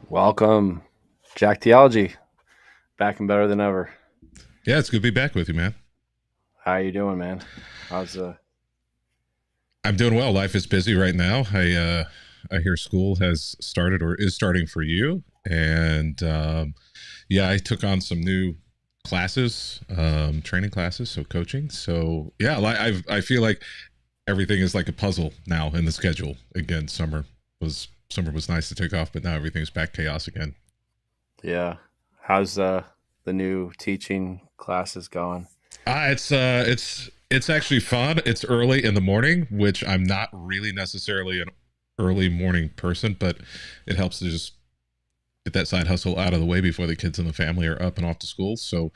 Welcome, Jack Theology, back and better than ever. Yeah, it's good to be back with you, man. How you doing, man? How's I'm doing well. Life is busy right now. I hear school has started or is starting for you, and yeah, I took on some new classes, training classes, so coaching. So yeah, I feel like everything is like a puzzle now in the schedule. Again, summer was nice to take off, but now everything's back chaos again. yeah? How's the new teaching classes going? It's actually fun. It's early in the morning, which I'm not really necessarily an early morning person, but it helps to just get that side hustle out of the way before the kids and the family are up and off to school. So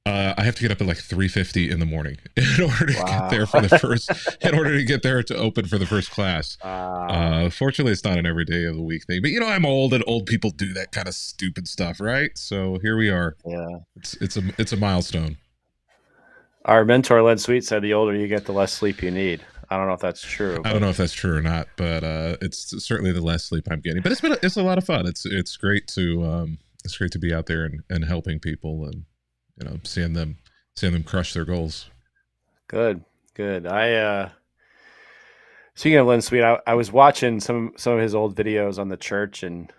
I have to get up at like 3:50 in the morning in order to get Wow. there for the first, in order to get there to open for the first class. uh, Fortunately, it's not an every day of the week thing, but I'm old and old people do that kind of stupid stuff, right? So here we are. yeah. It's a milestone. Our mentor Len Sweet said the older you get, the less sleep you need. I don't know if that's true, I don't but know if that's true or not, but it's certainly the less sleep I'm getting. But it's a lot of fun. It's great to be out there and helping people and seeing them crush their goals. good, good. I speaking of Len Sweet, I was watching some of his old videos on the church and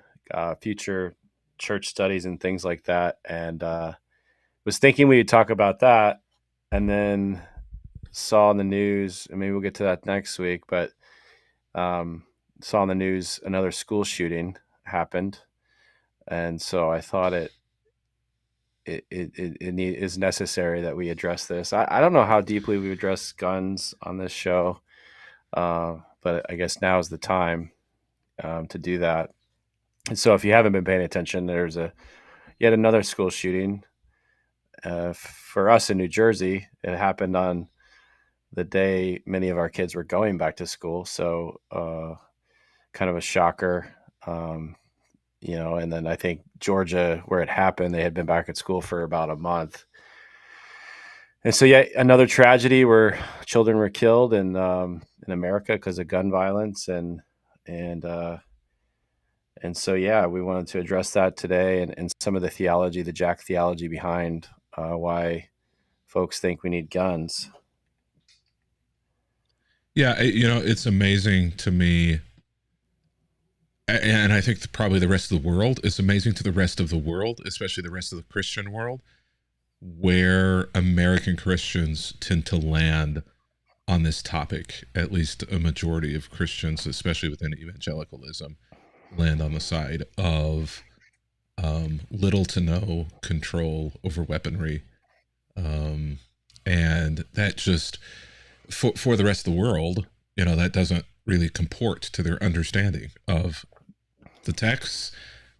future church studies and things like that, and was thinking we'd talk about that, and then saw in the news, and maybe we'll get to that next week, but um, saw in the news another school shooting happened, and so I thought it is necessary that we address this. I don't know how deeply we address guns on this show, but I guess now is the time to do that. And so, if you haven't been paying attention, there's a yet another school shooting. For us in New Jersey, it happened on the day many of our kids were going back to school. So, kind of a shocker. Um, and then I think Georgia, where it happened, they had been back at school for about a month. And so, yeah, another tragedy where children were killed in America because of gun violence, and and so, yeah, we wanted to address that today and some of the theology, the Jack theology behind why folks think we need guns. Yeah, it's amazing to me, and I think probably the rest of the world. It's amazing to the rest of the world, especially the rest of the Christian world, where American Christians tend to land on this topic. At least a majority of Christians, especially within evangelicalism, land on the side of little to no control over weaponry, um, and that just for the rest of the world, that doesn't really comport to their understanding of the text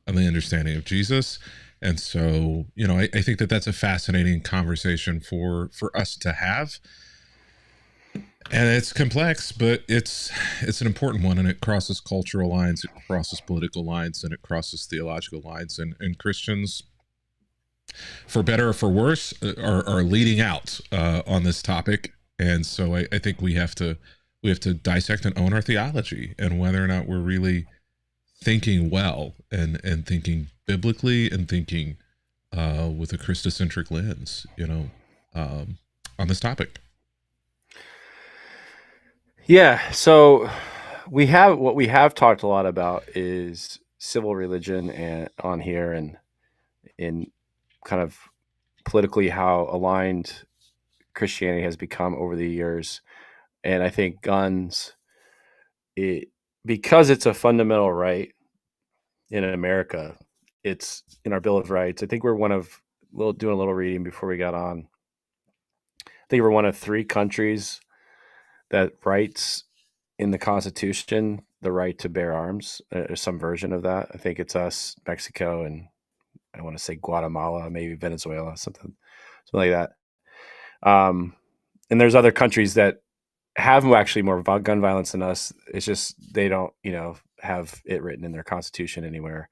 and the understanding of Jesus. And so, I think that that's a fascinating conversation for us to have, and it's complex, but it's an important one, and it crosses cultural lines, it crosses political lines, and it crosses theological lines, and Christians, for better or for worse, are leading out on this topic. And so I think we have to dissect and own our theology and whether or not we're really thinking well and thinking biblically and thinking with a Christocentric lens, on this topic. Yeah. So what we have talked a lot about is civil religion and on here and in kind of politically how aligned Christianity has become over the years. And I think guns, it, because it's a fundamental right in America, it's in our Bill of Rights. I think we're one of, doing a little reading before we got on. I think we're one of three countries that writes in the Constitution the right to bear arms, or some version of that. I think it's us, Mexico, and I want to say Guatemala, maybe Venezuela, something like that. And there's other countries that have actually more gun violence than us. It's just they don't, have it written in their constitution anywhere.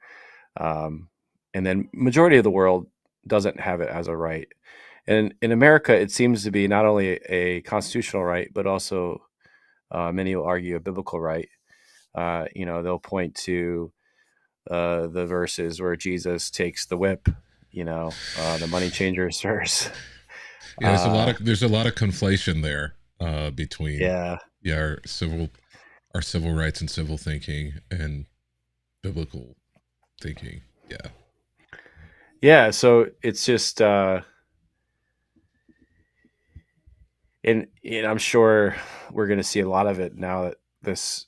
Um, and then majority of the world doesn't have it as a right. And in America, it seems to be not only a constitutional right, but also many will argue a biblical right. They'll point to the verses where Jesus takes the whip, the money changers first. Yeah, Uh, there's a lot of conflation there between yeah, yeah our civil rights and civil thinking and biblical thinking. Yeah. yeah. So it's just, and I'm sure we're going to see a lot of it now that this,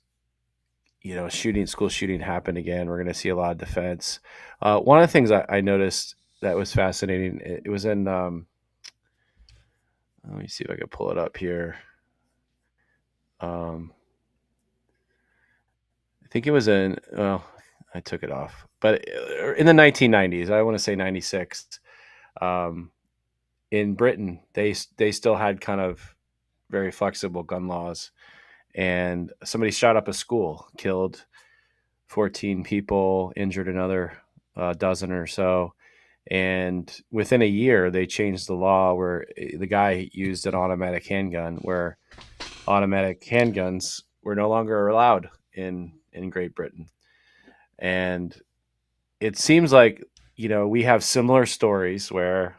school shooting happened again. We're going to see a lot of defense. One of the things I noticed that was fascinating, it was in, let me see if I can pull it up here. Um, I think it was well, I took it off, but in the 1990s, I want to say 96, um, in Britain, they still had kind of very flexible gun laws, and somebody shot up a school, killed 14 people, injured another dozen or so. And within a year, they changed the law where the guy used an automatic handgun, where automatic handguns were no longer allowed in Great Britain. And it seems like, we have similar stories where,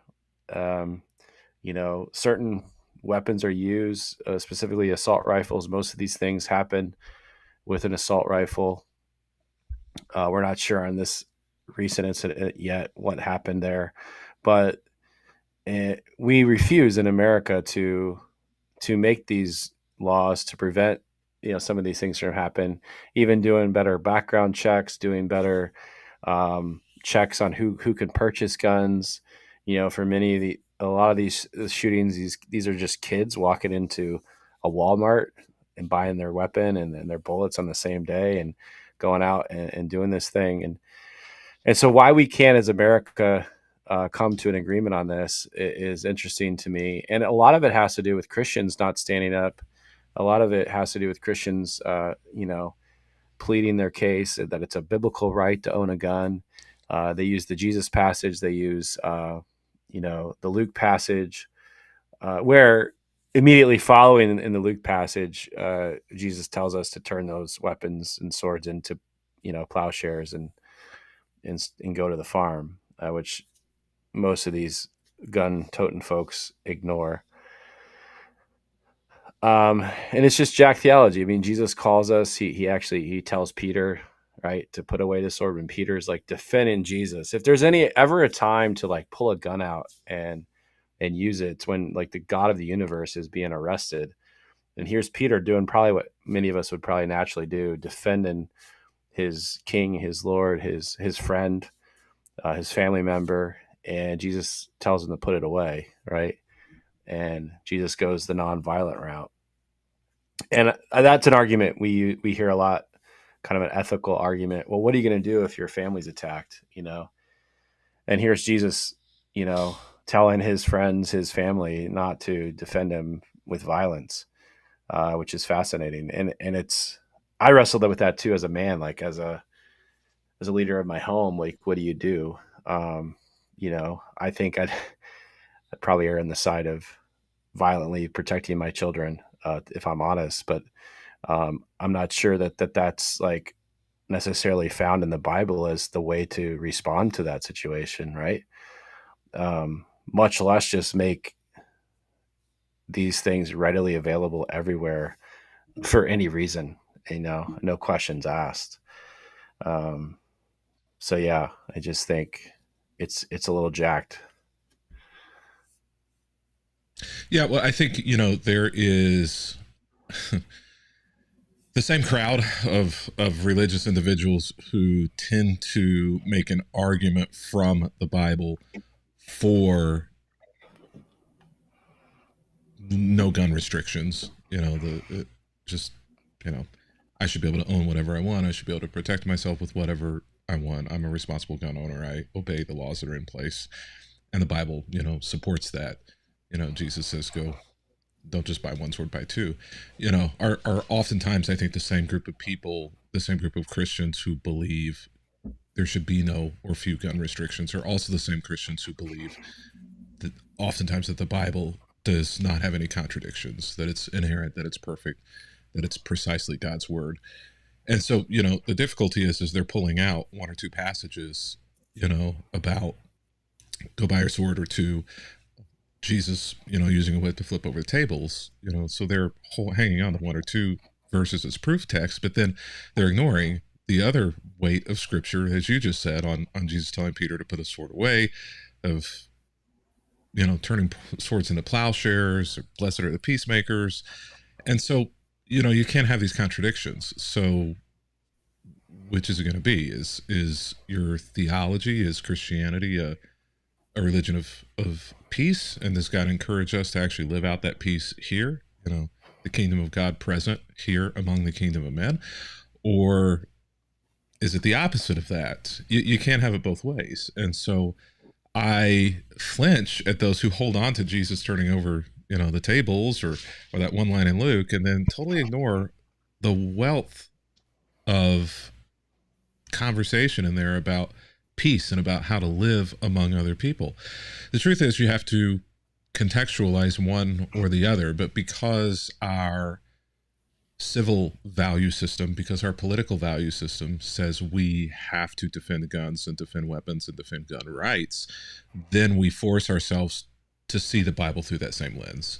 um, certain weapons are used, specifically assault rifles. Most of these things happen with an assault rifle. We're not sure on this recent incident yet what happened there, but we refuse in America to make these laws to prevent some of these things from happen. Even doing better background checks, doing better checks on who can purchase guns. For many of a lot of these shootings, these are just kids walking into a Walmart and buying their weapon and their bullets on the same day and going out and doing this thing. And so why we can't as America come to an agreement on this is interesting to me. And a lot of it has to do with Christians not standing up. A lot of it has to do with Christians, pleading their case that it's a biblical right to own a gun. They use the Jesus passage. They use, the Luke passage, where immediately following in the Luke passage, Jesus tells us to turn those weapons and swords into, plowshares and go to the farm, which most of these gun-toting folks ignore. And it's just Jack theology. I mean, Jesus calls us. He tells Peter, right, to put away the sword when Peter's like defending Jesus. If there's ever a time to like pull a gun out and use it, it's when like the God of the universe is being arrested. And here's Peter doing probably what many of us would probably naturally do, defending his king, his Lord, his friend, his family member, and Jesus tells him to put it away, right? And Jesus goes the nonviolent route, and that's an argument we hear a lot, kind of an ethical argument. Well, what are you going to do if your family's attacked? And here's Jesus, telling his friends, his family, not to defend him with violence, which is fascinating. And it's I wrestled with that too as a man, like as a leader of my home. Like, what do you do? I think I'd probably err on the side of violently protecting my children, if I'm honest. But I'm not sure that's like necessarily found in the Bible as the way to respond to that situation, right? Much less just make these things readily available everywhere for any reason, no questions asked. Um, so yeah, I just think it's a little jacked. Yeah, well, I think, there is the same crowd of religious individuals who tend to make an argument from the Bible for no gun restrictions. Just I should be able to own whatever I want. I should be able to protect myself with whatever I want. I'm a responsible gun owner. I obey the laws that are in place, and the Bible, supports that. Jesus says, "Go, don't just buy one sword, buy two." Are oftentimes, I think, the same group of people, the same group of Christians who believe there should be no or few gun restrictions, are also the same Christians who believe that oftentimes that the Bible does not have any contradictions, that it's inherent, that it's perfect, that it's precisely God's word. And so, the difficulty is they're pulling out one or two passages, about go buy your sword, or two, Jesus, using a whip to flip over the tables, so they're hanging on to one or two verses as proof text, but then they're ignoring the other weight of scripture, as you just said, on Jesus telling Peter to put the sword away, of, turning swords into plowshares, or blessed are the peacemakers. And so, you can't have these contradictions. So which is it going to be? Is your theology, is Christianity a religion of peace, and does God encourage us to actually live out that peace here, the kingdom of God present here among the kingdom of men? Or is it the opposite of that? You can't have it both ways. And so I flinch at those who hold on to Jesus turning over, the tables, or that one line in Luke, and then totally ignore the wealth of conversation in there about peace and about how to live among other people. The truth is, you have to contextualize one or the other, but because our civil value system, because our political value system says we have to defend guns and defend weapons and defend gun rights, then we force ourselves to see the Bible through that same lens.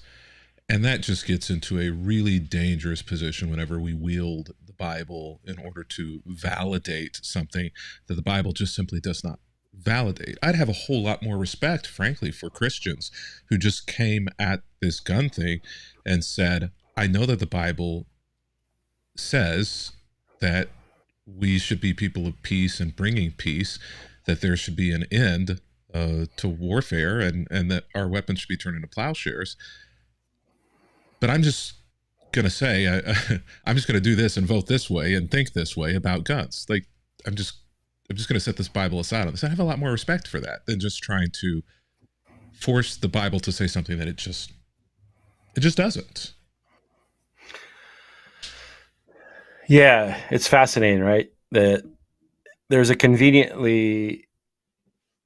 And that just gets into a really dangerous position whenever we wield the Bible in order to validate something that the Bible just simply does not validate. I'd have a whole lot more respect, frankly, for Christians who just came at this gun thing and said, I know that the Bible says that we should be people of peace and bringing peace, that there should be an end to warfare, and that our weapons should be turned into plowshares. But I'm just going to say, I'm just going to do this and vote this way and think this way about guns. Like, I'm just going to set this Bible aside on this. I have a lot more respect for that than just trying to force the Bible to say something that it just doesn't. Yeah, it's fascinating, right? That there's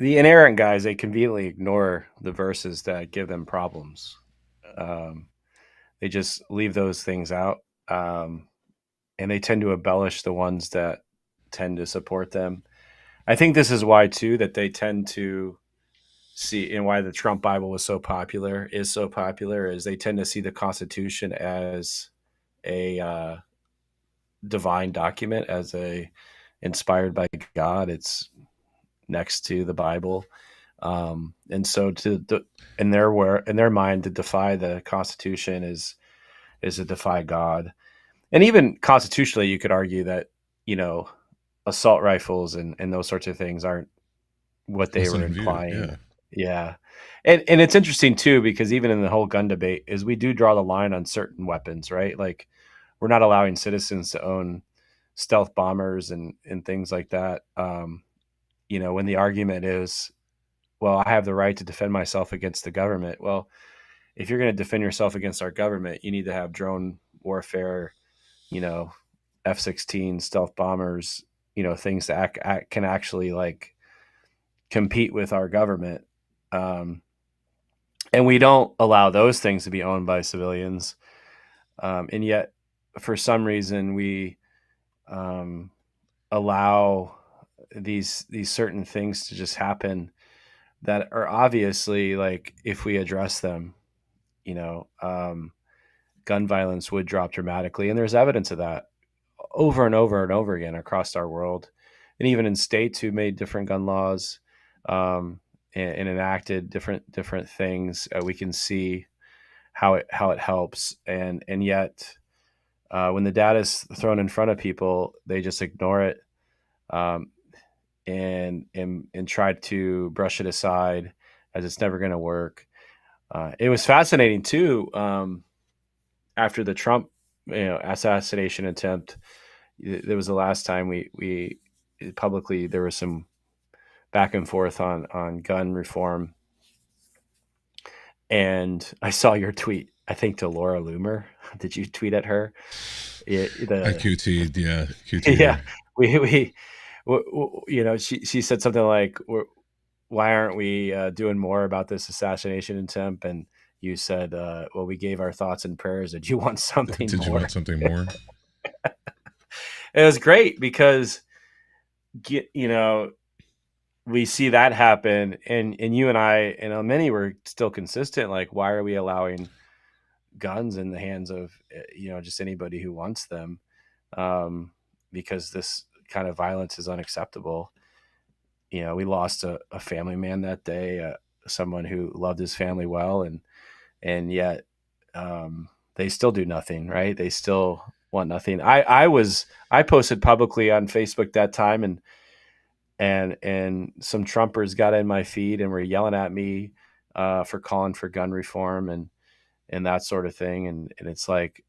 the inerrant guys, they conveniently ignore the verses that give them problems. Um, they just leave those things out. And they tend to embellish the ones that tend to support them. I think this is why, too, that they tend to see, and why the Trump Bible is so popular, is they tend to see the Constitution as a divine document, as a inspired by God. It's next to the Bible, and so in their mind, to defy the Constitution is to defy God. And even constitutionally, you could argue that, assault rifles and those sorts of things aren't what they Wasn't were in view. implying. Yeah. Yeah. And it's interesting too, because even in the whole gun debate is we do draw the line on certain weapons, right? Like, we're not allowing citizens to own stealth bombers and things like that. When the argument is, well, I have the right to defend myself against the government. Well, if you're going to defend yourself against our government, you need to have drone warfare, you know, F-16 stealth bombers, things that can actually like compete with our government. And we don't allow those things to be owned by civilians. And yet, for some reason, we allow these certain things to just happen that are obviously, like, if we address them, gun violence would drop dramatically. And there's evidence of that over and over and over again across our world. And even in states who made different gun laws, and enacted different things, we can see how it helps. And yet, when the data is thrown in front of people, they just ignore it, and try to brush it aside as it's never going to work. It was fascinating too, after the Trump assassination attempt. It was the last time we publicly, there was some back and forth on gun reform. And I saw your tweet, I think, to Laura Loomer. Did you tweet at her? I QT'd, yeah. Yeah, she said something like, why aren't we doing more about this assassination attempt? And you said, well, we gave our thoughts and prayers. Did you want something Did you more? want something more? it was great because you know, we see that happen, and you and I and many were still consistent. Like, why are we allowing guns in the hands of just anybody who wants them? Because this kind of violence is unacceptable. We lost a family man that day, someone who loved his family well, and yet they still do nothing, right? They still want nothing. I posted publicly on Facebook that time, and some Trumpers got in my feed and were yelling at me for calling for gun reform and that sort of thing. And it's like,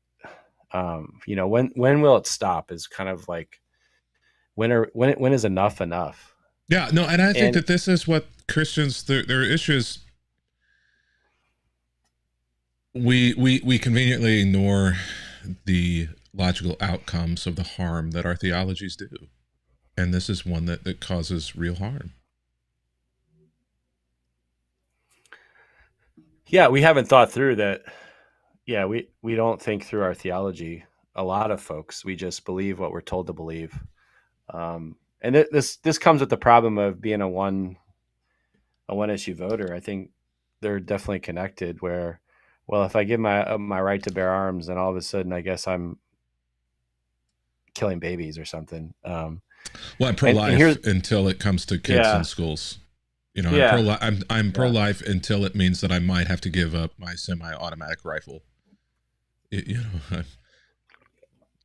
when will it stop? Is kind of like when is enough enough? Yeah, no, and I think And that this is what Christians, their issues, we conveniently ignore the logical outcomes of the harm that our theologies do. And this is one that causes real harm. yeah, we haven't thought through that. Yeah, we don't think through our theology. A lot of folks, we just believe what we're told to believe. And this comes with the problem of being a one issue voter. I think they're definitely connected. Where, well, if I give my right to bear arms, then all of a sudden, I guess I'm killing babies or something. Well, I'm And here's pro-life until it comes to kids in yeah, schools. You know, yeah, I'm yeah, pro-life until it means that I might have to give up my semi-automatic rifle.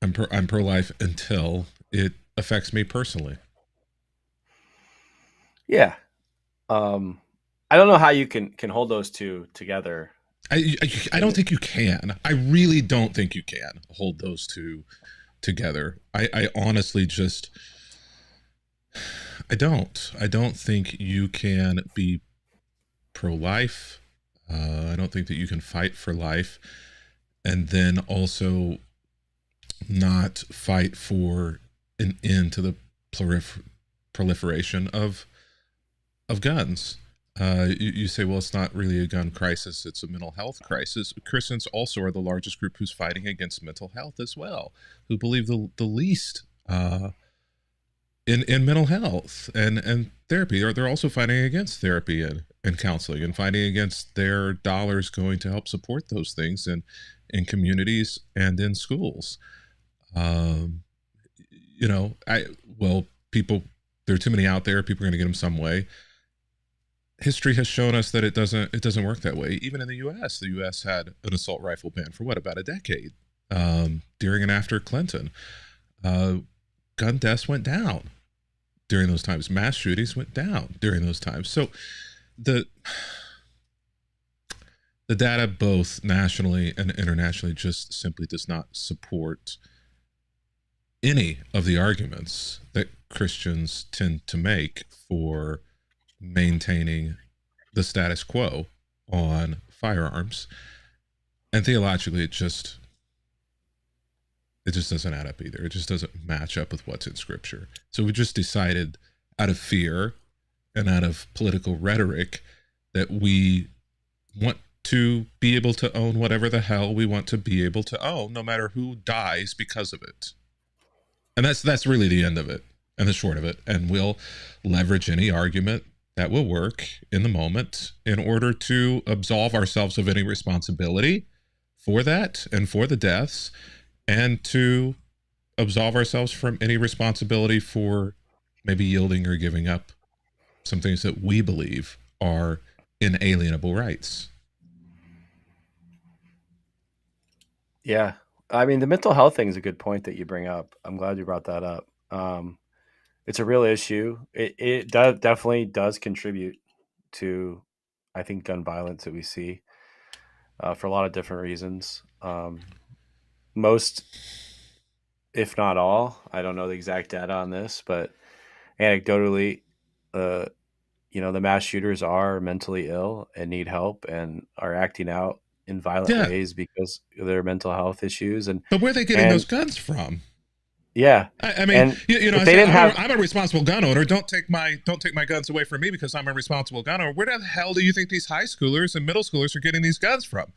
I'm pro-life until it affects me personally. yeah. I don't know how you can hold those two together. I don't think you can. I really don't think you can hold those two together. I honestly just I don't think you can be pro-life. I don't think that you can fight for life and then also not fight for an end to the proliferation of guns. You say, well, it's not really a gun crisis, it's a mental health crisis. Christians also are the largest group who's fighting against mental health as well, who believe the least in mental health and therapy. Or they're also fighting against therapy and counseling and fighting against their dollars going to help support those things in communities and in schools. People, there are too many out there. People are going to get them some way. History has shown us that it doesn't work that way. Even in the U.S., the U.S. had an assault rifle ban for about a decade, during and after Clinton. Gun deaths went down during those times. Mass shootings went down during those times. So the data, both nationally and internationally, just simply does not support any of the arguments that Christians tend to make for maintaining the status quo on firearms. And theologically, it just doesn't add up either. It just doesn't match up with what's in Scripture. So we just decided, out of fear and out of political rhetoric, that we want to be able to own whatever the hell we want to be able to own, no matter who dies because of it. And that's really the end of it and the short of it. And we'll leverage any argument that will work in the moment in order to absolve ourselves of any responsibility for that and for the deaths, and to absolve ourselves from any responsibility for maybe yielding or giving up some things that we believe are inalienable rights. Yeah. I mean, the mental health thing is a good point that you bring up. I'm glad you brought that up. It's a real issue. It definitely does contribute to, I think, gun violence that we see for a lot of different reasons. Most, if not all, I don't know the exact data on this, but anecdotally, uh, the mass shooters are mentally ill and need help and are acting out in violent Yeah, ways because of their mental health issues. but where are they getting those And guns from? yeah, I mean, and I if they say didn't have, I'm a responsible gun owner. Don't take my guns away from me because I'm a responsible gun owner. Where the hell do you think these high schoolers and middle schoolers are getting these guns from?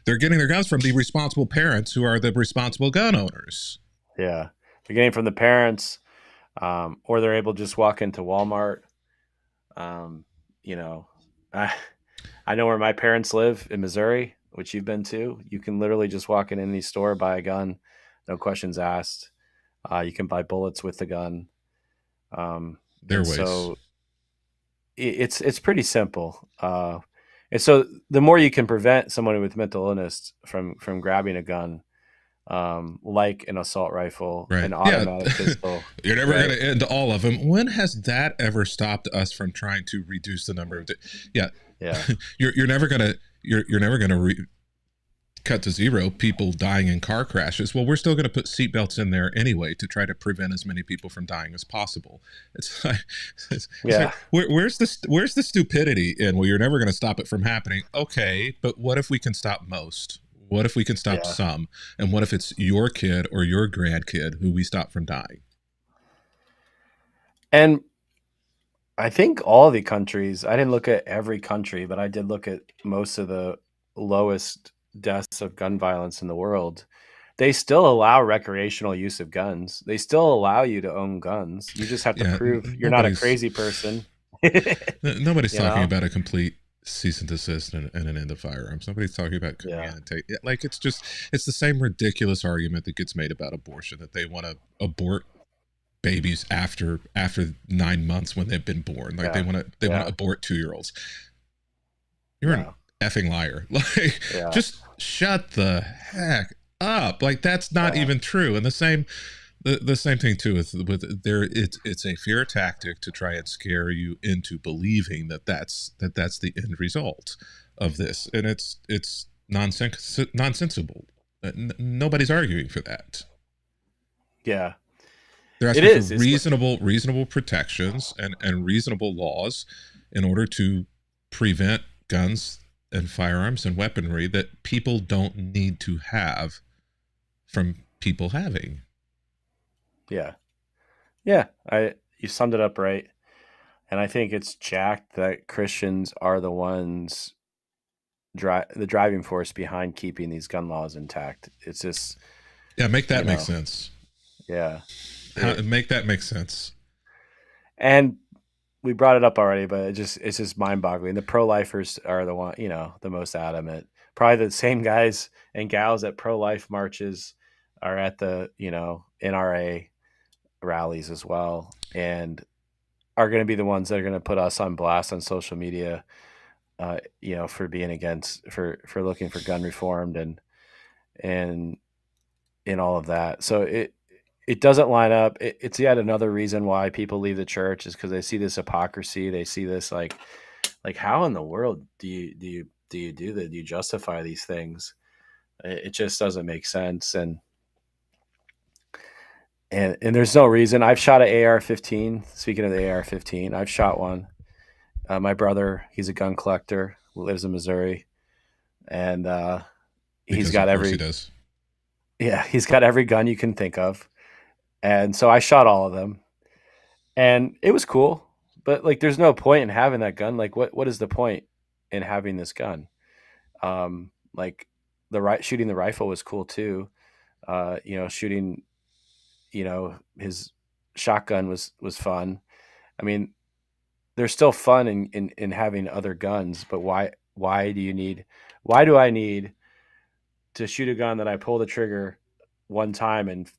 They're getting their guns from the responsible parents who are the responsible gun owners. yeah, They're getting from the parents, or they're able to just walk into Walmart. Um, you know, I, I know where my parents live in Missouri, which you've been to. You can literally just walk in any store, buy a gun, no questions asked. You can buy bullets with the gun, Their and ways. so it's pretty simple. And so the more you can prevent someone with mental illness from grabbing a gun, like an assault rifle, Right. an Yeah. automatic pistol, You're never going right? to end all of them. When has that ever stopped us from trying to reduce the number of? Yeah. Yeah, You're never going to. You're never going to cut to zero people dying in car crashes. Well, we're still going to put seatbelts in there anyway to try to prevent as many people from dying as possible. It's like, it's like yeah, where's the stupidity in, well, you're never going to stop it from happening. Okay, but what if we can stop most? What if we can stop yeah. some? And what if it's your kid or your grandkid who we stop from dying? And I think all the countries, I didn't look at every country, but I did look at most of the lowest deaths of gun violence in the world. They still allow recreational use of guns. They still allow you to own guns. You just have to Yeah, prove you're not a nobody's crazy person. nobody's You talking know? about a complete cease and desist and an end of firearms. Nobody's talking about coming in Yeah. and take, like, it's the same ridiculous argument that gets made about abortion, that they want to abort babies after 9 months when they've been born. Like Yeah. they want to Yeah. abort 2-year-olds. You're an No. effing liar. Like, Yeah. just shut the heck up. Like, that's not Yeah. even true. And the same thing too with there. It's a fear tactic to try and scare you into believing that's the end result of this, and it's nonsensible. Nobody's arguing for that. Yeah. They're It asking for is. It's what reasonable protections and reasonable laws in order to prevent guns and firearms and weaponry that people don't need to have from people having. yeah. Yeah. I You summed it up right. And I think it's jacked that Christians are the ones the driving force behind keeping these gun laws intact. It's just, Yeah, make you that make know, sense. yeah. It Make that make sense. and we brought it up already, but it's just mind-boggling. The pro-lifers are the one, the most adamant. Probably the same guys and gals at pro-life marches are at the, NRA rallies as well, and are going to be the ones that are going to put us on blast on social media, for being against, for looking for gun reform and in all of that. So it doesn't line up. It's yet another reason why people leave the church, is because they see this hypocrisy. They see this like how in the world do that? Do you justify these things? It just doesn't make sense. And there's no reason. I've shot an AR-15. Speaking of the AR-15, I've shot one. My brother, he's a gun collector, lives in Missouri, and he's Because of got course he every does. yeah, he's got every gun you can think of. And so I shot all of them, and it was cool. But like, there's no point in having that gun. Like, what is the point in having this gun? Like shooting the rifle was cool too. Shooting, his shotgun was fun. I mean, there's still fun in having other guns, but why do I need to shoot a gun that I pull the trigger one time and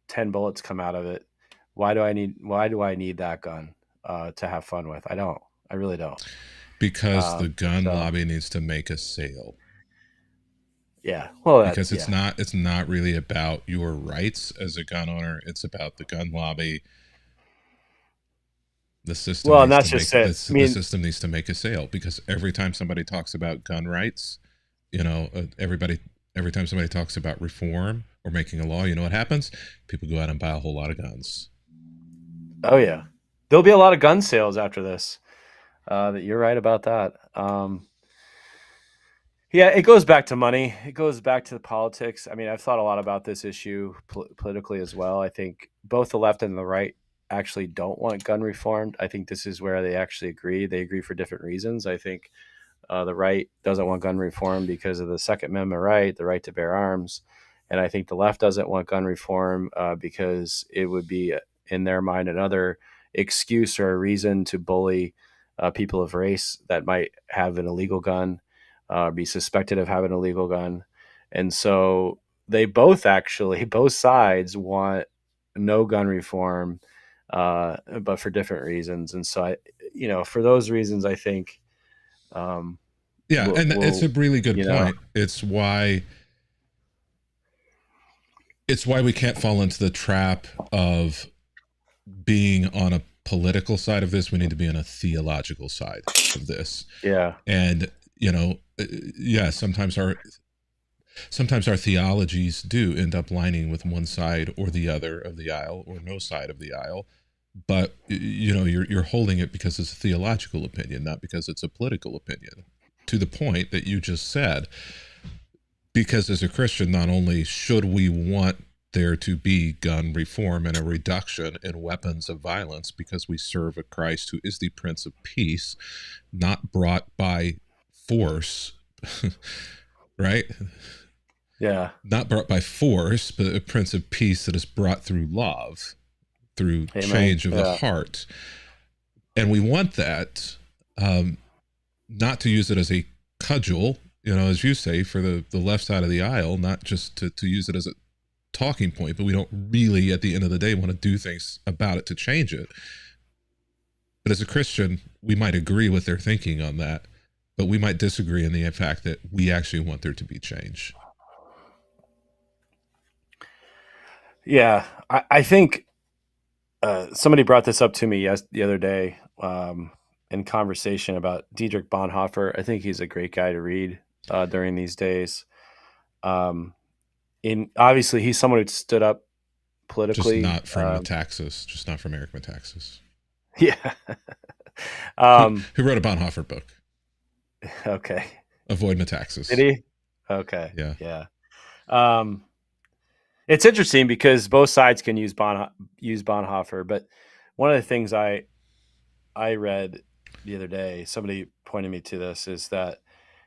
10 bullets come out of it? Why do I need that gun to have fun with? I don't. I really don't. Because the gun So lobby needs to make a sale. yeah. Well, that Because yeah. it's not really about your rights as a gun owner. It's about the gun lobby. The system Well, and needs that's to just make it. I the mean, system needs to make a sale, because every time somebody talks about gun rights, every time somebody talks about reform or making a law, you know what happens? People go out and buy a whole lot of guns. oh yeah, there'll be a lot of gun sales after this. That you're right about that. Yeah, it goes back to money. It goes back to the politics. I mean, I've thought a lot about this issue politically as well. I think both the left and the right actually don't want gun reformed. I think this is where they actually agree. They agree for different reasons. I think the right doesn't want gun reform because of the Second Amendment right, the right to bear arms, And I think the left doesn't want gun reform because it would be, in their mind, another excuse or a reason to bully people of race that might have an illegal gun, be suspected of having an illegal gun. And so they both actually, both sides want no gun reform, but for different reasons. And so for those reasons, I think um, Yeah, and it's we'll a really good you know, point. It's why we can't fall into the trap of being on a political side of this. We need to be on a theological side of this. yeah, And yeah, sometimes our theologies do end up lining with one side or the other of the aisle, or no side of the aisle. But you're holding it because it's a theological opinion, not because it's a political opinion. To the point that you just said, because as a Christian, not only should we want there to be gun reform and a reduction in weapons of violence, because we serve a Christ who is the Prince of Peace, not brought by force, right? yeah, Not brought by force, but a Prince of Peace that is brought through love, through amen, change of the yeah, heart. And we want that, not to use it as a cudgel, as you say, for the left side of the aisle, not just to use it as a talking point, but we don't really, at the end of the day, want to do things about it to change it. But as a Christian, we might agree with their thinking on that, but we might disagree in the fact that we actually want there to be change. yeah. I think somebody brought this up to me the other day in conversation about Dietrich Bonhoeffer. I think he's a great guy to read during these days. Um, obviously, he's someone who stood up Just politically. not from Metaxas, just not from Eric Metaxas. Yeah. Who wrote a Bonhoeffer book? Okay. Avoid Did Metaxas. he? Okay. Yeah. Yeah. Um, it's interesting because both sides can use Bonhoeffer, but one of the things I read the other day, somebody pointed me to this, is that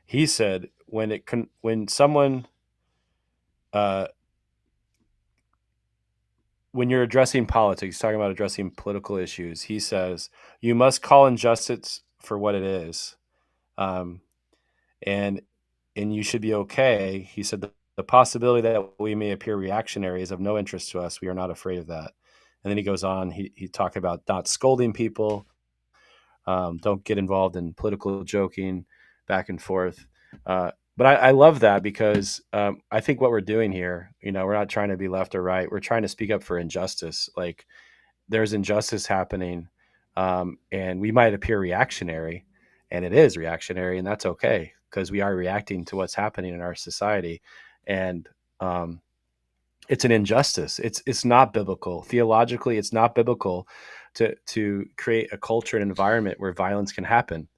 he said when someone uh, when you're addressing politics, talking about addressing political issues, he says you must call injustice for what it is, um, and you should be okay. He said the possibility that we may appear reactionary is of no interest to us. We are not afraid of that. And then he goes on. He talked about not scolding people. Don't get involved in political joking back and forth. But I love that because I think what we're doing here, we're not trying to be left or right. We're trying to speak up for injustice. Like there's injustice happening, and we might appear reactionary, and it is reactionary, and that's okay because we are reacting to what's happening in our society, and it's an injustice. It's not biblical. Theologically, it's not biblical to create a culture and environment where violence can happen.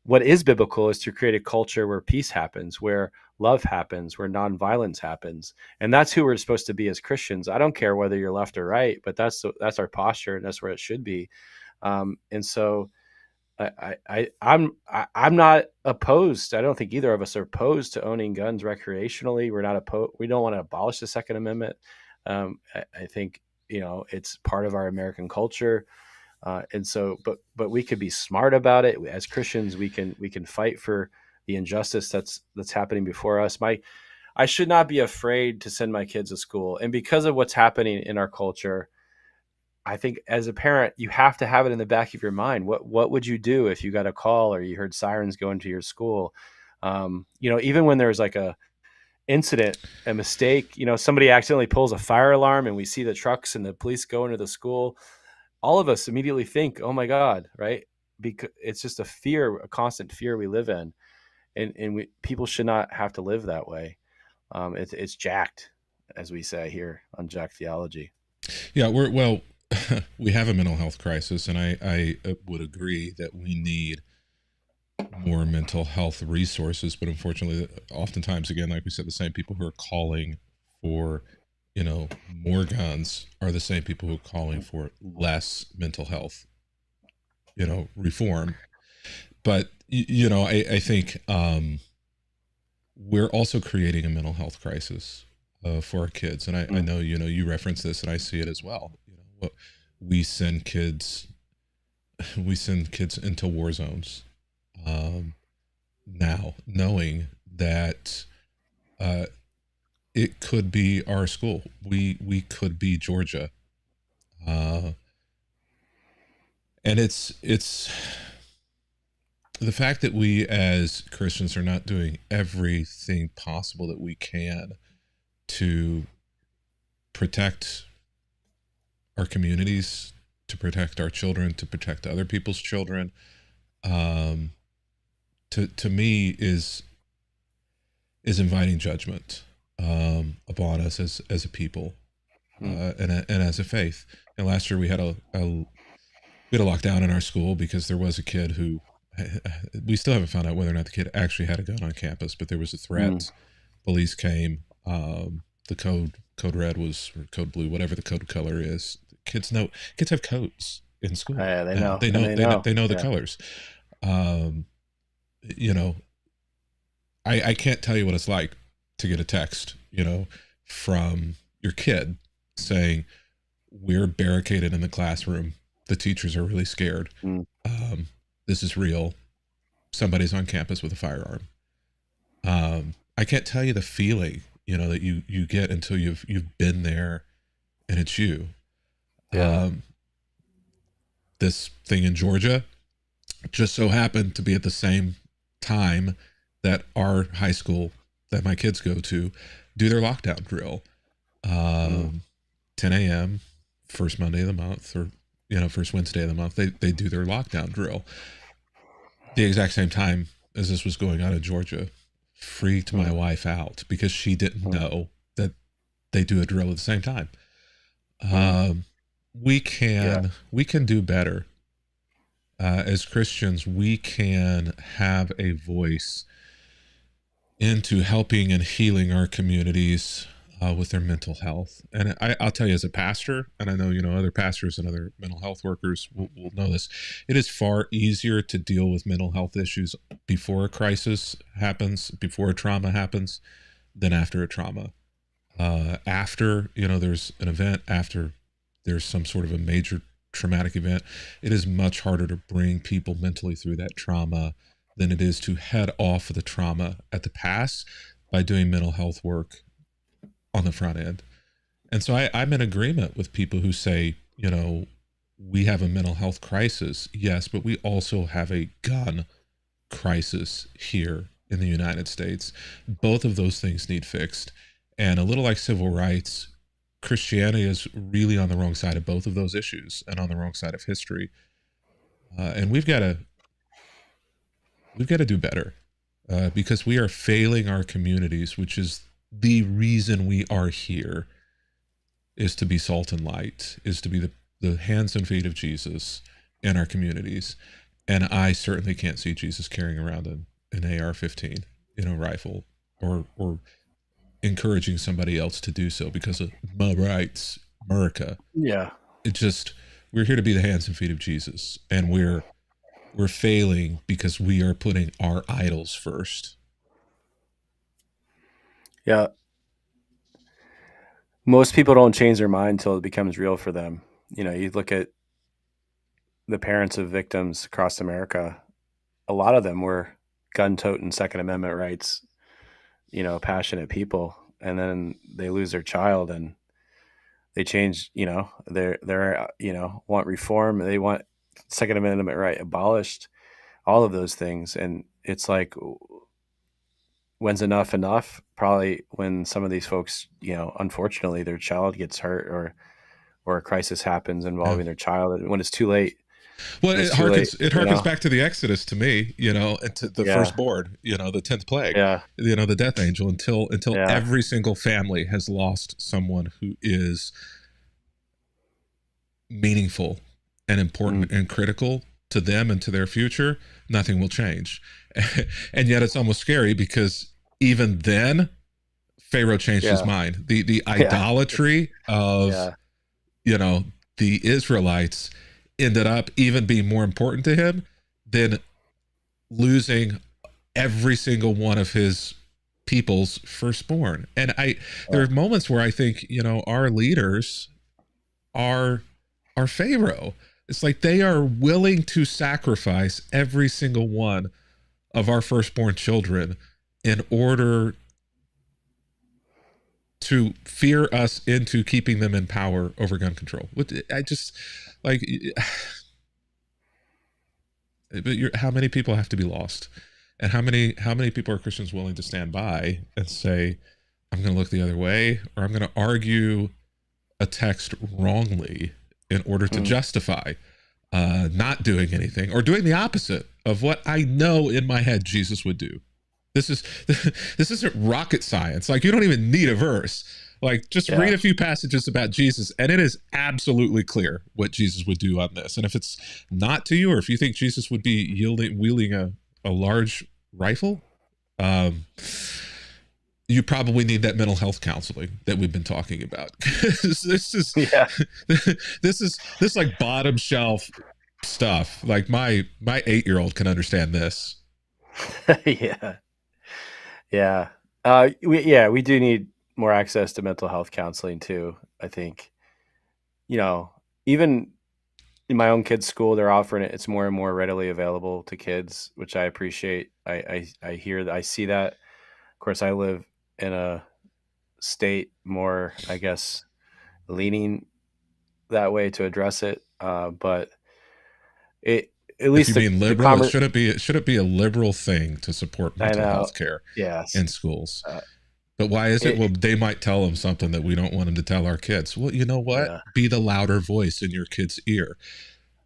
What is biblical is to create a culture where peace happens, where love happens, where nonviolence happens, and that's who we're supposed to be as Christians. I don't care whether you're left or right, but that's our posture, and that's where it should be. And so I'm not opposed. I don't think either of us are opposed to owning guns recreationally. We're not opposed. We don't want to abolish the Second Amendment. I think it's part of our American culture, and so but we could be smart about it as Christians. We can fight for the injustice that's happening before us. I should not be afraid to send my kids to school, and because of what's happening in our culture, I think as a parent, you have to have it in the back of your mind. What would you do if you got a call or you heard sirens going to your school? Even when there's like a incident, a mistake, somebody accidentally pulls a fire alarm and we see the trucks and the police go into the school, all of us immediately think, "Oh my God!" Right? Because it's just a constant fear we live in, and people should not have to live that way. It's jacked, as we say here on Jack Theology. Yeah, we have a mental health crisis, and I would agree that we need more mental health resources. But unfortunately, oftentimes, again, like we said, the same people who are calling for, more guns are the same people who are calling for less mental health, reform. But, I think we're also creating a mental health crisis. for our kids. And I Mm. know, you reference this, and I see it as well. What we send kids, we send kids into war zones, um, now, knowing that uh, it could be our school. We could be Georgia, uh, and it's the fact that we as Christians are not doing everything possible that we can to protect our communities, to protect our children, to protect other people's children. Um, to me is inviting judgment upon us as a people, Mm. and as a faith. And last year we had we had a lockdown in our school because there was a kid who, we still haven't found out whether or not the kid actually had a gun on campus, but there was a Mm. threat. Police came. The code red was, or code blue, whatever the code color is. Kids have codes in school Yeah, they now. know, and they know. They know the Yeah. colors. Um, you know, I can't tell you what it's like to get a text, from your kid saying, "We're barricaded in the classroom. The teachers are really scared. Mm. Um, this is real. Somebody's on campus with a firearm." I can't tell you the feeling, that you get until you've been there, and it's you. Yeah. Um, this thing in Georgia just so happened to be at the same time that our high school that my kids go to do their lockdown drill. Mm. 10 a.m. first Monday of the month, or first Wednesday of the month, they do their lockdown drill. The exact same time as this was going on in Georgia, freaked my Mm. wife out because she didn't Mm. know that they do a drill at the same time. Mm. We Yeah. can do better. As Christians, we can have a voice into helping and healing our communities with their mental health. And I'll tell you, as a pastor, and I know other pastors and other mental health workers will know this, it is far easier to deal with mental health issues before a crisis happens, before a trauma happens, than after a trauma. After there's an event, after there's some sort of a major traumatic event, it is much harder to bring people mentally through that trauma than it is to head off of the trauma at the pass by doing mental health work on the front end. And so I'm in agreement with people who say, we have a mental health crisis, yes, but we also have a gun crisis here in the United States. Both of those things need fixed. And a little like civil rights, Christianity is really on the wrong side of both of those issues and on the wrong side of history. And we've got to do better, because we are failing our communities, which is the reason we are here, is to be salt and light, is to be the hands and feet of Jesus in our communities. And I certainly can't see Jesus carrying around an AR-15, rifle, or encouraging somebody else to do so because of my rights, America. Yeah. It just, we're here to be the hands and feet of Jesus, and we're failing because we are putting our idols first. Yeah. Most people don't change their mind until it becomes real for them. You look at the parents of victims across America. A lot of them were gun-toting Second Amendment rights, passionate people, and then they lose their child and they change. They're want reform. They want Second Amendment right abolished. All of those things, and it's like, when's enough enough? Probably when some of these folks, unfortunately, their child gets hurt or a crisis happens Yeah. involving their child. When it's too late, Well, when it's too late. it harkens back to the Exodus to me, and to the Yeah, firstborn, the 10th plague, yeah, the death angel, until yeah. every single family has lost someone who is meaningful and Mm. important and critical to them and to their future, nothing will change. And yet it's almost scary because even then Pharaoh changed his Yeah, mind. The yeah, it's idolatry of yeah, the Israelites ended up even being more important to him than losing every single one of his people's firstborn. And there Yeah. are moments where I think, our leaders are Pharaoh. It's like they are willing to sacrifice every single one of our firstborn children in order to fear us into keeping them in power over gun control. I just like, but how many people have to be lost, and how many people are Christians willing to stand by and say, I'm going to look the other way, or I'm going to argue a text wrongly in order to Mm. justify not doing anything, or doing the opposite of what I know in my head Jesus would do. This is this isn't rocket science. Like, you don't even need a verse. Like, just read Yeah. a few passages about Jesus, and it is absolutely clear what Jesus would do on this. And if it's not to you, or if you think Jesus would be wielding a large rifle, um, you probably need that mental health counseling that we've been talking about. this is Yeah. this like bottom shelf stuff. Like, my 8-year-old can understand this. Yeah. Yeah. We do need more access to mental health counseling too. I think, you know, even in my own kids' school, they're offering it. It's more and more readily available to kids, which I appreciate. I hear that, I see that. Of course, I live in a state more, I guess, leaning that way to address it. But it, at If you least mean the liberal, it should be a liberal thing to support I mental know. health care Yes. in schools. Uh, But why is it? it, Well, they might tell them something that we don't want them to tell our kids. Well, you know what? yeah. Be the louder voice in your kid's ear.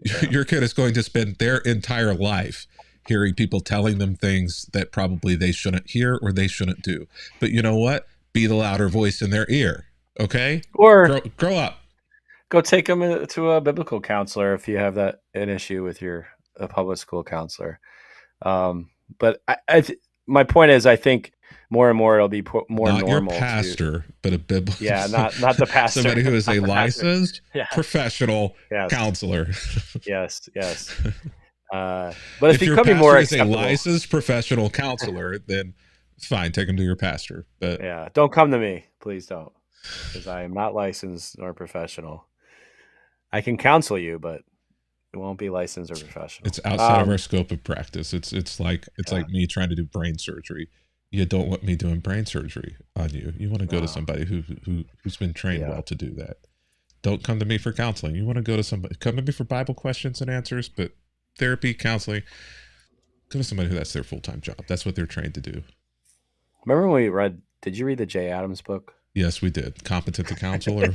Yeah. Your kid is going to spend their entire life hearing people telling them things that probably they shouldn't hear or they shouldn't do. But you know what? Be the louder voice in their ear. Okay? Or Grow up. go take them to a biblical counselor if you have an issue with your a public school counselor. Um, but my point is, I think more and more it'll be more Not your normal to, pastor, but a biblical yeah, not the pastor, somebody who is not a the pastor. licensed Yeah. professional Yes. counselor. Yes. Yes. But it's If your becoming more pastor is a acceptable. licensed professional counselor, then fine, take him to your pastor. But Yeah. Don't come to me, please don't, because I am not licensed nor professional. I can counsel you, but it won't be licensed or professional. it's outside of our scope of practice. It's like Yeah. me trying to do brain surgery. You don't want me doing brain surgery on you. You want to go to Uh, somebody who's been trained yeah. well to do that. Don't come to me for counseling. You want to go to somebody, come to me for Bible questions and answers, but therapy, counseling, go to somebody who that's their full-time job. That's what they're trained to do. Remember when we read? Did you read the Jay Adams book? Yes, we did. Competent to counsel, or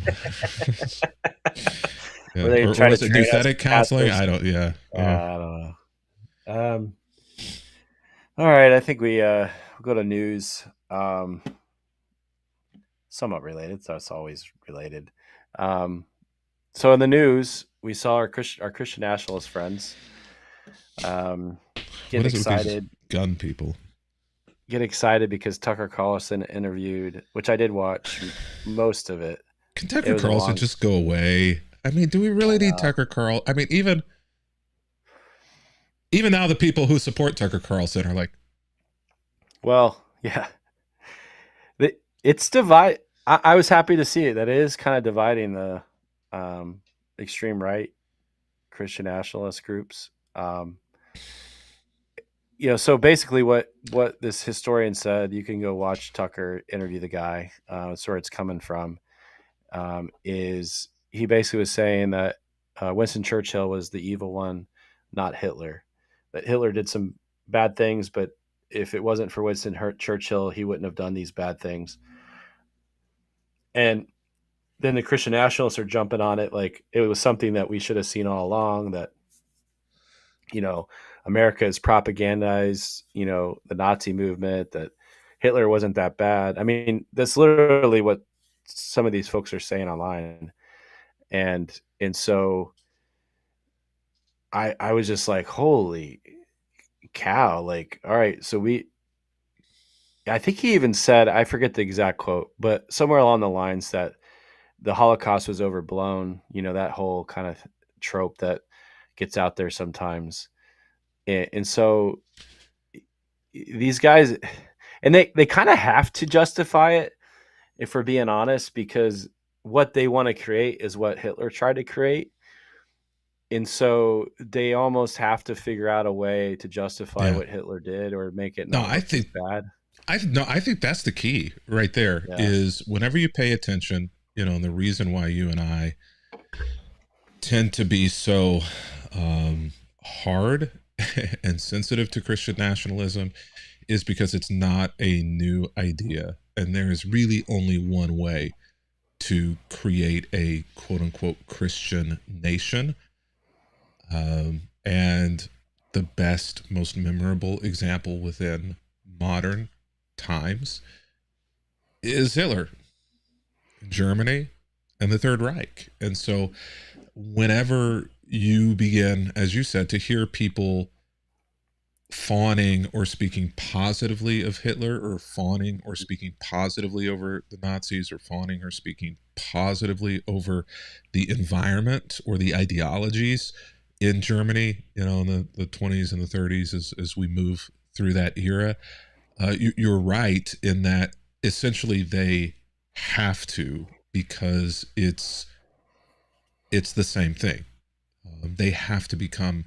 Where yeah, they or try to was it train us nouthetic counseling? pastors? I don't. Yeah. Oh, I don't know. All right, I think we'll go to news. Somewhat related, so it's always related. Um, so in the news, we saw our Christian Nationalist friends um, get what is it with these excited. gun people? Get excited because Tucker Carlson interviewed, which I did watch most of it. Can It Tucker was a Carlson long. just go away? I mean, do we really need Tucker Carl? I mean, even now, the people who support Tucker Carlson are like, Well, yeah, it's divide. I was happy to see it. That it is kind of dividing the um, extreme right Christian nationalist groups. So basically, what this historian said, you can go watch Tucker interview the guy. That's where it's coming from. Is he basically was saying that Winston Churchill was the evil one, not Hitler. That Hitler did some bad things, but if it wasn't for Winston Churchill, he wouldn't have done these bad things. And then the Christian nationalists are jumping on it like it was something that we should have seen all along. That you know, America has propagandized, the Nazi movement, that Hitler wasn't that bad. I mean, that's literally what some of these folks are saying online. And so I was just like, holy cow, like, all right, so I think he even said, I forget the exact quote, but somewhere along the lines that the Holocaust was overblown, that whole kind of trope that gets out there sometimes. And so these guys, and they kind of have to justify it, if we're being honest, because what they want to create is what Hitler tried to create. And so they almost have to figure out a way to justify Yeah. what Hitler did or make it No, not look as bad. I think that's the key right there Yeah. is whenever you pay attention, and the reason why you and I tend to be so hard and sensitive to Christian nationalism is because it's not a new idea. And there is really only one way to create a quote unquote Christian nation. And the best, most memorable example within modern times is Hitler, Germany, and the Third Reich. And so, whenever you begin, as you said, to hear people fawning or speaking positively of Hitler, or fawning or speaking positively over the Nazis, or fawning or speaking positively over the environment or the ideologies in Germany, in the 20s and the 30s, as we move through that era, you're right in that essentially they have to, because it's the same thing. They have to become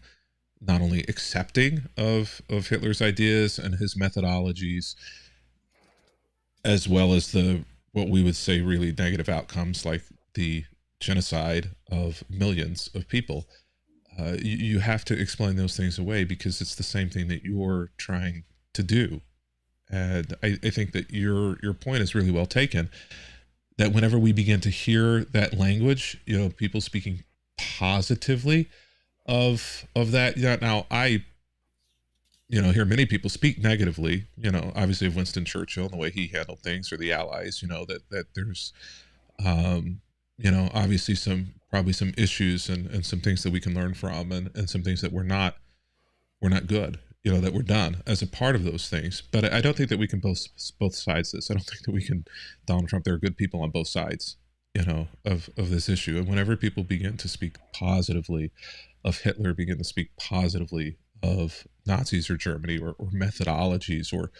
not only accepting of Hitler's ideas and his methodologies, as well as the what we would say really negative outcomes like the genocide of millions of people. You have to explain those things away because it's the same thing that you're trying to do. And I think that your point is really well taken. That whenever we begin to hear that language, people speaking positively of that. Yeah. Now I hear many people speak negatively, obviously of Winston Churchill and the way he handled things, or the Allies, that there's, obviously probably some issues and some things that we can learn from, and some things that we're not good, that we're done as a part of those things. But I don't think that we can both sides this. I don't think that we can Donald Trump. There are good people on both sides, of this issue. And whenever people begin to speak positively of Hitler, begin to speak positively of Nazis or Germany, or methodologies, or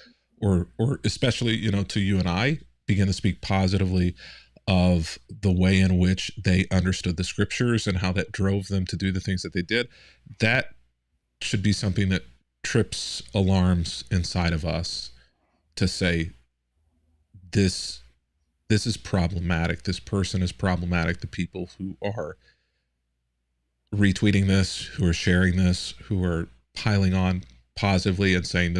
especially, to you and I, begin to speak positively of the way in which they understood the scriptures and how that drove them to do the things that they did, that should be something that trips alarms inside of us to say, this is problematic. This person is problematic. The people who are retweeting this, who are sharing this, who are piling on positively and saying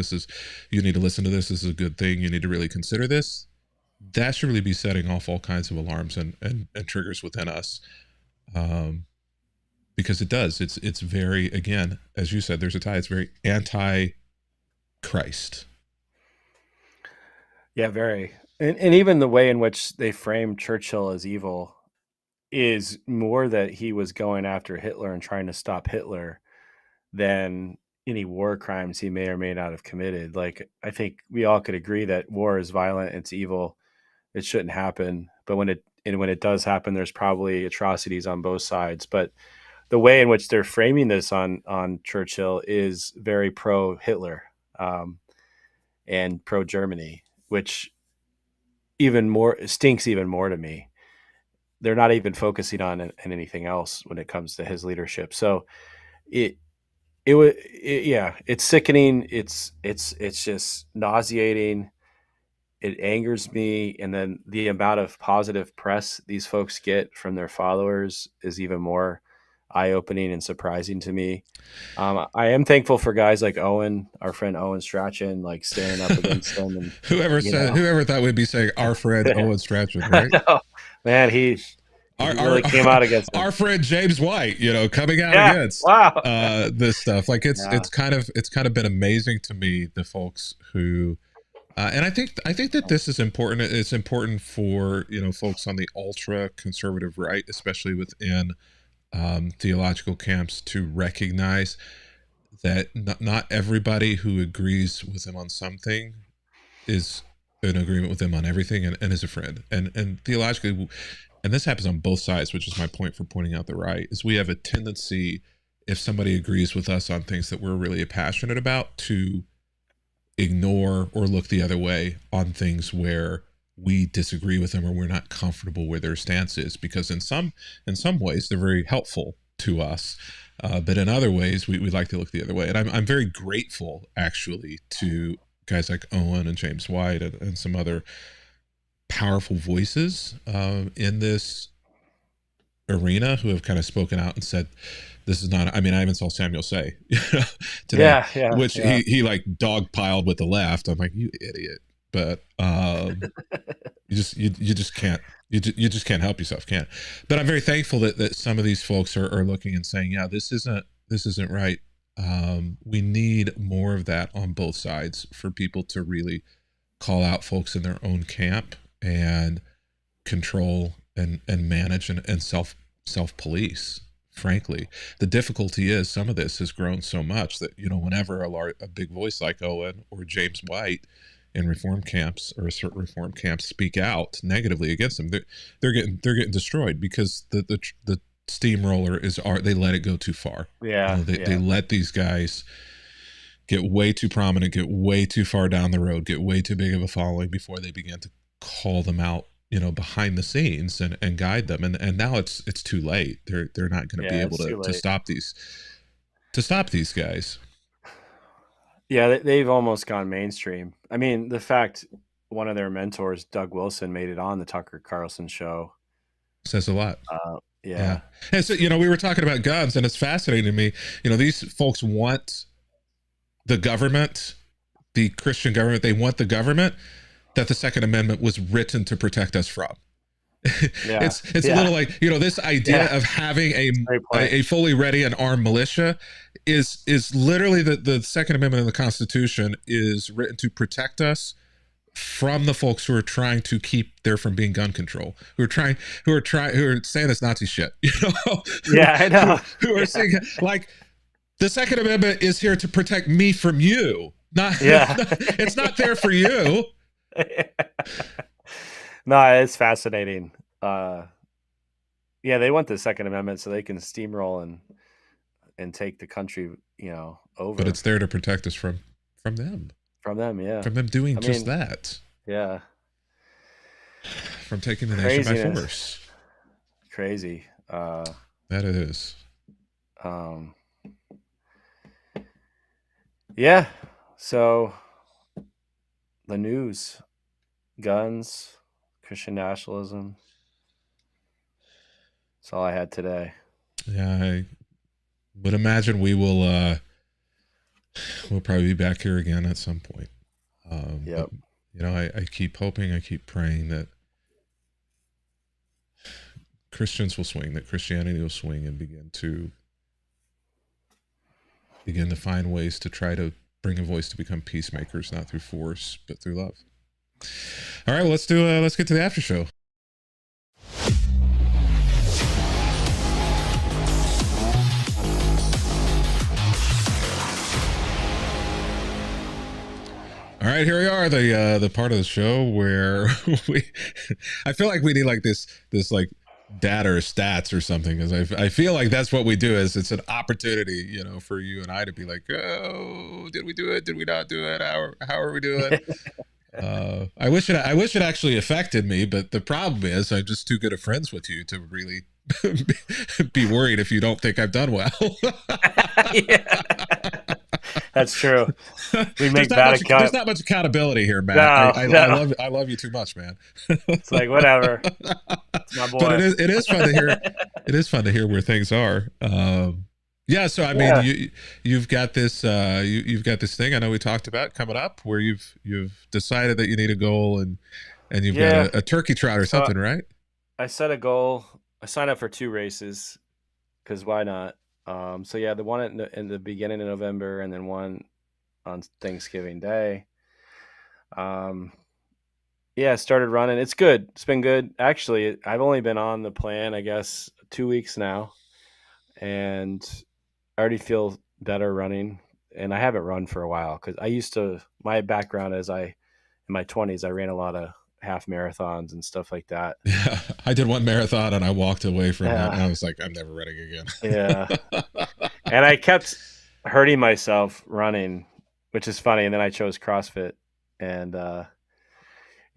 you need to listen to this is a good thing, you need to really consider this, that should really be setting off all kinds of alarms and triggers within us, because it does. It's very, again, as you said, there's a tie. It's very anti-Christ. Yeah, very. And even the way in which they frame Churchill as evil is more that he was going after Hitler and trying to stop Hitler than any war crimes he may or may not have committed. Like, I think we all could agree that war is violent, it's evil, it shouldn't happen. But when it does happen, there's probably atrocities on both sides. But the way in which they're framing this on Churchill is very pro Hitler, and pro Germany, which even more stinks even more to me. They're not even focusing on anything else when it comes to his leadership. So it yeah, it's sickening. It's just nauseating. It angers me, and then the amount of positive press these folks get from their followers is even more eye-opening and surprising to me. I am thankful for guys like Owen, our friend Owen Strachan, like standing up against them, and Whoever thought we'd be saying our friend Owen Strachan, right? know, man, he really came out against them. Our friend James White, coming out Yeah, against wow. this stuff. Like it's Yeah. kind of been amazing to me, the folks who, and I think that this is important. It's important for folks on the ultra conservative right, especially within theological camps, to recognize that not everybody who agrees with him on something is in agreement with him on everything, and is a friend. And theologically, and this happens on both sides, which is my point for pointing out the right, is we have a tendency, if somebody agrees with us on things that we're really passionate about, to ignore or look the other way on things where we disagree with them or we're not comfortable where their stance is, because in some ways they're very helpful to us, but in other ways we like to look the other way. And I'm very grateful actually to guys like Owen and James White and some other powerful voices in this arena who have kind of spoken out and said, this is not, I mean, I even saw Samuel say today, which he like dogpiled with the left. I'm like, you idiot. But you just can't, you just can't help yourself, can't. But I'm very thankful that some of these folks are looking and saying, yeah, this isn't right. We need more of that on both sides for people to really call out folks in their own camp and control and manage and self-police. Frankly, the difficulty is some of this has grown so much that, you know, whenever a big voice like Owen or James White in reform camps or certain reform camps speak out negatively against them, they're getting destroyed because the steamroller they let it go too far. Yeah, you know, they let these guys get way too prominent, get way too far down the road, get way too big of a following before they begin to call them out, you know, behind the scenes and guide them. And now it's too late. They're not going to be able to stop these guys. Yeah, they've almost gone mainstream. I mean, the fact one of their mentors, Doug Wilson, made it on the Tucker Carlson show says a lot. Yeah. And so, you know, we were talking about guns, and it's fascinating to me. You know, these folks want the government, the Christian government, they want the government that the Second Amendment was written to protect us from. Yeah. It's a little like, you know, this idea of having a fully ready and armed militia is literally the Second Amendment of the Constitution is written to protect us from the folks who are trying to keep there from being gun control, who are saying this Nazi shit, you know? Yeah, I know. who are saying, like, the Second Amendment is here to protect me from you. It's not there for you. No, it's fascinating. Yeah, they want the Second Amendment so they can steamroll and take the country, you know, over. But it's there to protect us from them. From them, yeah. From them doing just that. Yeah. From taking the nation by force. Crazy. That it is. Yeah. So the news, guns, Christian nationalism. That's all I had today. Yeah, I would imagine we'll probably be back here again at some point. Yep. But, you know, I keep hoping, I keep praying that Christians will swing, that Christianity will swing and begin to find ways to try to bring a voice to become peacemakers, not through force, but through love. All right, well, let's get to the after show. All right, here we are, the part of the show where I feel like we need like this like data or stats or something, because I feel like that's what we do. Is it's an opportunity, you know, for you and I to be like, oh, did we do it? Did we not do it? How are we doing? I wish it actually affected me, but the problem is I'm just too good of friends with you to really be worried if you don't think I've done well. Yeah. That's true. We make there's not much accountability here, Matt. No, I love you too much, man. It's like, whatever. It's my boy. But it is fun to hear. It is fun to hear where things are. Yeah. So I mean, you've got this you've got this thing I know we talked about coming up where you've decided that you need a goal and you've got a turkey trot or something, right? I set a goal. I signed up for 2 races because why not? So yeah, the one in the beginning of November and then one on Thanksgiving Day. Yeah, I started running. It's good. It's been good. Actually, I've only been on the plan, I guess, 2 weeks now. And I already feel better running. And I haven't run for a while because my background is in my 20s, I ran a lot of half marathons and stuff like that. Yeah, I did one marathon and I walked away from it. And I was like, I'm never running again. Yeah. And I kept hurting myself running. which is funny. And then I chose CrossFit, and Not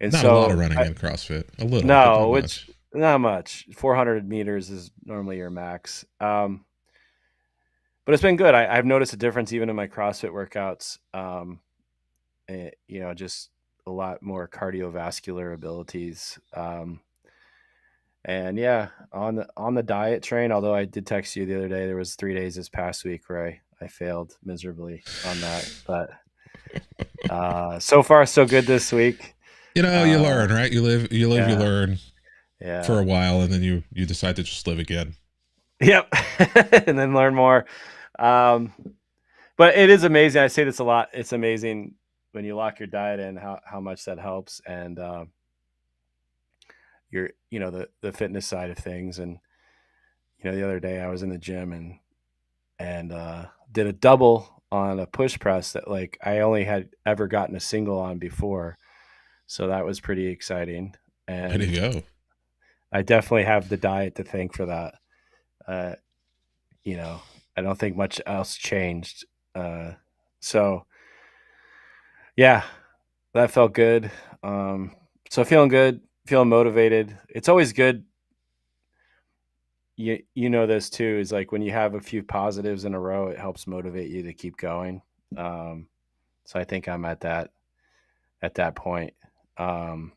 a lot of so running in CrossFit. A little, but not no, which much. not much. 400 meters is normally your max. But it's been good. I've noticed a difference even in my CrossFit workouts. Just a lot more cardiovascular abilities. And yeah, on the diet train. Although I did text you the other day, there was 3 days this past week where I failed miserably on that. But so far so good this week. You Uh, learn, right? You yeah, learn for yeah, a while, and then you decide to just live again. yep, and then learn more. Um, but it is amazing. I say this a lot. It's amazing when you lock your diet in how much that helps, and the fitness side of things. And the other day I was in the gym and did a double on a push press that like I only had ever gotten a single on before, so that was pretty exciting. Way to And go. I definitely have the diet to thank for that. Uh, I don't think much else changed. Uh, so yeah, that felt good. So feeling good, feeling motivated. It's always good. You know this too, is like when you have a few positives in a row, it helps motivate you to keep going. Um, so I think I'm at that point. Um,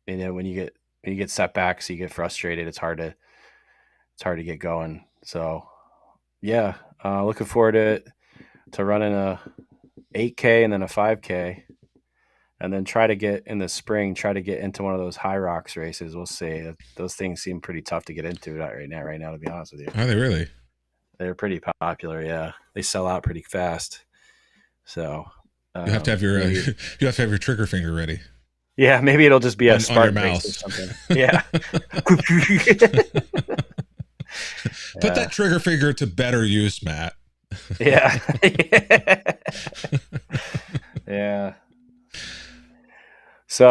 when you get setbacks, you get frustrated. It's hard to get going. So yeah, looking forward to running a 8K and then a 5K, and then try to get in the spring. Try to get into one of those high rocks races. We'll see. Those things seem pretty tough to get into right now. Right now, to be honest with you, Are they really? they're pretty popular. Yeah, they sell out pretty fast. So You have to have your maybe, you have to have your trigger finger ready yeah, maybe it'll just be a on your Spartan race or mouse. something. Yeah. Put Yeah. that trigger finger to better use, Matt. Yeah. Yeah. So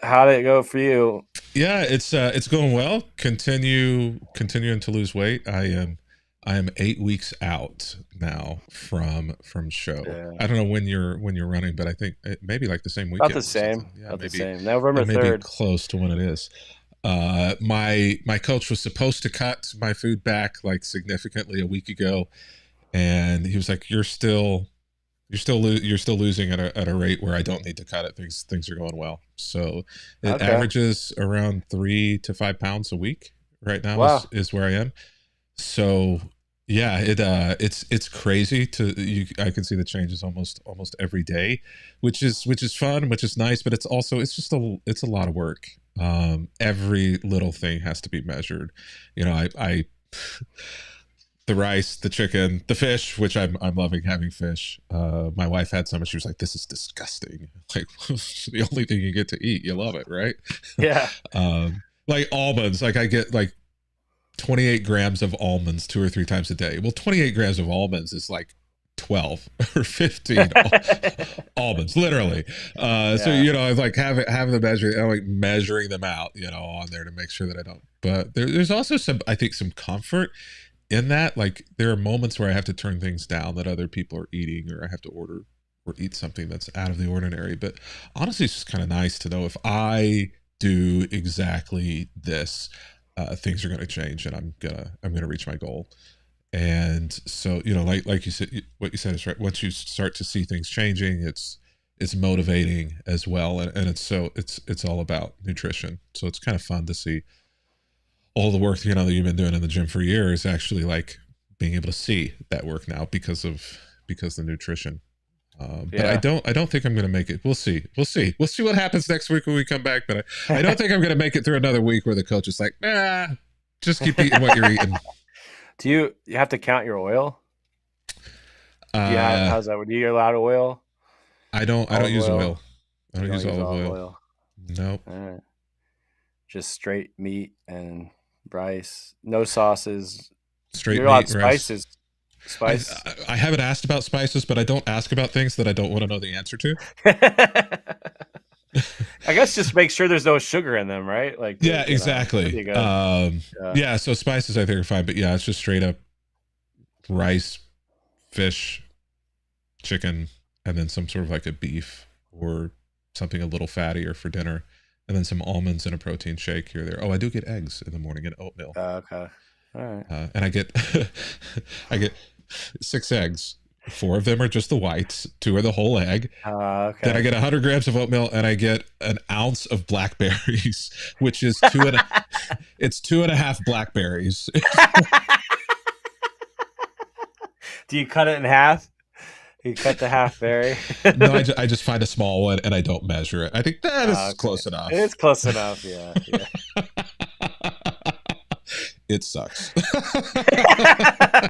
how did it go for you? Yeah, it's going well. Continuing to lose weight. I am 8 weeks out now from show. Yeah. I don't know when you're running, but I think maybe like the same About the weekend or same. something. Yeah, About the maybe same. November it may be 3rd. close to when it is. My coach was supposed to cut my food back like significantly a week ago, and he was like, you're still losing at a rate where I don't need to cut it. Things are going well. So it Okay. averages around 3 to 5 pounds a week right now Wow. is where I am. So yeah, it's crazy I can see the changes almost every day, which is fun, which is nice, but it's a lot of work. Every little thing has to be measured. I the rice, the chicken, the fish, which I'm loving having fish. My wife had some, and she was like, "This is disgusting." Like the only thing you get to eat, you love it, right? Yeah. Like almonds, like I get like 28 grams of almonds 2 or 3 times a day. Well, 28 grams of almonds is like 12 or 15 almonds, literally. So Yeah. I like having the measure, I like measuring them out, on there to make sure that I don't. But there's also I think, some comfort in that. Like there are moments where I have to turn things down that other people are eating, or I have to order or eat something that's out of the ordinary. But honestly, it's just kind of nice to know if I do exactly this, things are going to change, and I'm gonna reach my goal. And so, like you said, what you said is right. Once you start to see things changing, it's motivating as well, and it's all about nutrition. So it's kind of fun to see all the work that you've been doing in the gym for years actually like being able to see that work now because of the nutrition. But I Yeah. don't think I'm going to make it. We'll see what happens next week when we come back. But I don't think I'm going to make it through another week where the coach is like, just keep eating what you're eating. Do you have to count your oil? Uh, How's that? Do you allow oil? I don't Olive use oil? oil. I You don't don't use use olive olive oil. oil. Nope. All right. Just straight meat and rice. No sauces. Straight You're allowed meat, rice. spices. I Spice. I haven't asked about spices, but I don't ask about things that I don't want to know the answer to. I guess just make sure there's no sugar in them, right? Like Yeah, that'd exactly. be good. Yeah. Yeah, so spices I think are fine, but yeah, it's just straight up rice, fish, chicken. and then some sort of like a beef or something a little fattier for dinner, and then some almonds and a protein shake here or there. Oh, I do get eggs in the morning and oatmeal. Okay. All right. And I get I get 6 eggs. 4 of them are just the whites, 2 are the whole egg. Okay. Then I get 100 grams of oatmeal, and I get an ounce of blackberries, which is it's 2.5 blackberries. Do you cut it in half? You cut the half berry? No, I just find a small one and I don't measure it. I think that is close enough. It's close enough. Yeah. It sucks.